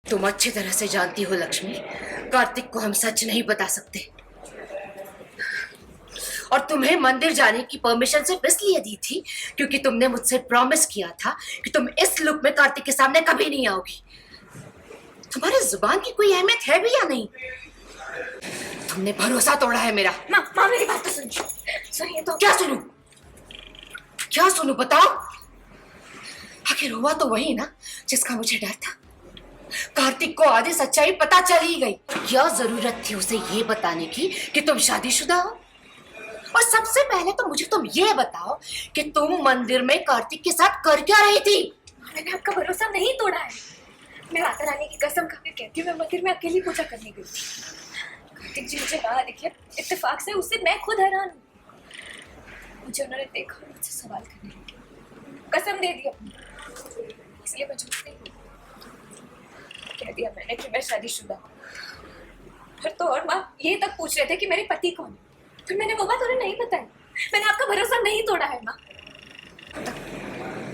तुम अच्छी तरह से जानती हो लक्ष्मी, कार्तिक को हम सच नहीं बता सकते। और तुम्हें मंदिर जाने की परमिशन सिर्फ इसलिए दी थी क्योंकि तुमने मुझसे प्रॉमिस किया था कि तुम इस लुक में कार्तिक के सामने कभी नहीं आओगी। तुम्हारी जुबान की कोई अहमियत है भी या नहीं? तुमने भरोसा तोड़ा है मेरा। माँ मेरी बात तो सुनिए तो। क्या सुनूं? क्या सुनूं बताओ? आखिर हुआ तो वही ना जिसका मुझे डर था। कार्तिक को आधी सच्चाई पता चल ही गई। क्या जरूरत थी उसे ये बताने की कि तुम शादीशुदा हो? और सबसे पहले तो मुझे तुम ये बताओ कि तुम मंदिर में कार्तिक के साथ कर क्या रही थी? मैंने आपका भरोसा नहीं तोड़ा है। मैं माता रानी की कसम खा के कहती हूँ, मैं मंदिर में अकेली पूजा करने गई थी। कार्तिक जी मुझे बाहर दिखे इत्तेफाक से, उससे मैं खुद हैरान हूँ। मुझे उन्होंने देखा और मुझसे सवाल करने लगे। कसम दे दी अपनी, इसलिए मैं झूठ नहीं बोली। कह दिया मैंने कि मैं शादीशुदा हूँ। फिर तो और माँ ये तक पूछ रहे थे कि मेरे पति कौन है। फिर मैंने वो बात उन्हें नहीं बताई। मैंने आपका भरोसा नहीं तोड़ा है माँ।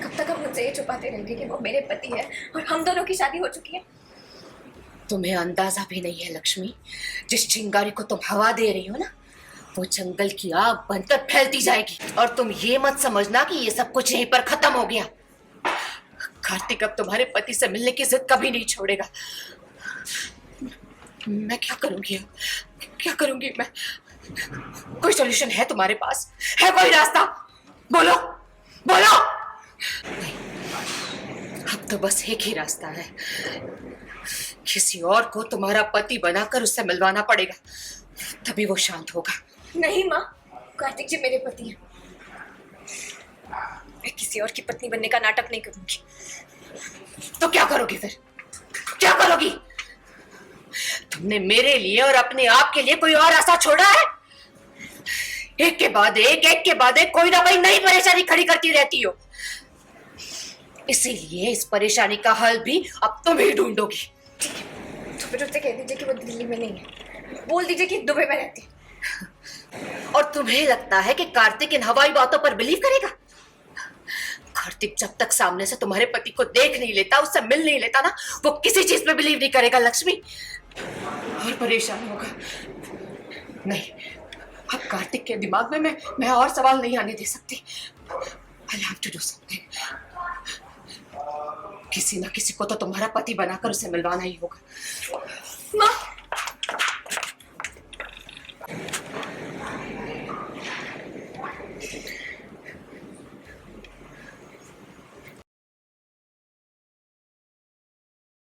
कब तक हम मुझसे ये छुपाते रहेंगे कि वो मेरे पति है और हम दोनों की शादी हो चुकी है? तुम्हें अंदाजा भी नहीं है लक्ष्मी, जिस चिंगारी को तुम हवा दे रही हो ना, वो जंगल की आग बनकर फैलती जाएगी। और तुम ये मत समझना कि ये सब कुछ यहीं पर खत्म हो गया। कार्तिक अब तुम्हारे पति से मिलने की जिद कभी नहीं छोड़ेगा। मैं क्या करूंगी अब? क्या करूंगी मैं? कोई सॉल्यूशन है तुम्हारे पास? है कोई रास्ता? बोलो बोलो। नहीं, अब तो बस एक ही रास्ता है। किसी और को तुम्हारा पति बनाकर उससे मिलवाना पड़ेगा, तभी वो शांत होगा। नहीं माँ, कार्तिक जी मेरे पति हैं। मैं किसी और की पत्नी बनने का नाटक नहीं करूंगी। तो क्या करोगी फिर? क्या करोगी? तुमने मेरे लिए और अपने आप के लिए कोई और रास्ता छोड़ा है? एक के बाद एक कोई ना कोई नई परेशानी खड़ी करती रहती हो। इसीलिए इस परेशानी का हल भी अब तुम ही ढूंढोगी। ठीक है, तो फिर उससे कह दीजिए कि वो दिल्ली में नहीं है। बोल दीजिए कि दुबई में रहती है। और तुम्हें लगता है कि कार्तिक इन हवाई बातों पर बिलीव करेगा? कार्तिक जब तक सामने से तुम्हारे पति को देख नहीं लेता, उससे मिल नहीं लेता ना, वो किसी चीज पे बिलीव नहीं करेगा लक्ष्मी, और परेशान होगा। नहीं, अब कार्तिक के दिमाग में मैं और सवाल नहीं आने दे सकती। I'll have to do something. किसी ना किसी को तो तुम्हारा पति बनाकर उसे मिलवाना ही होगा।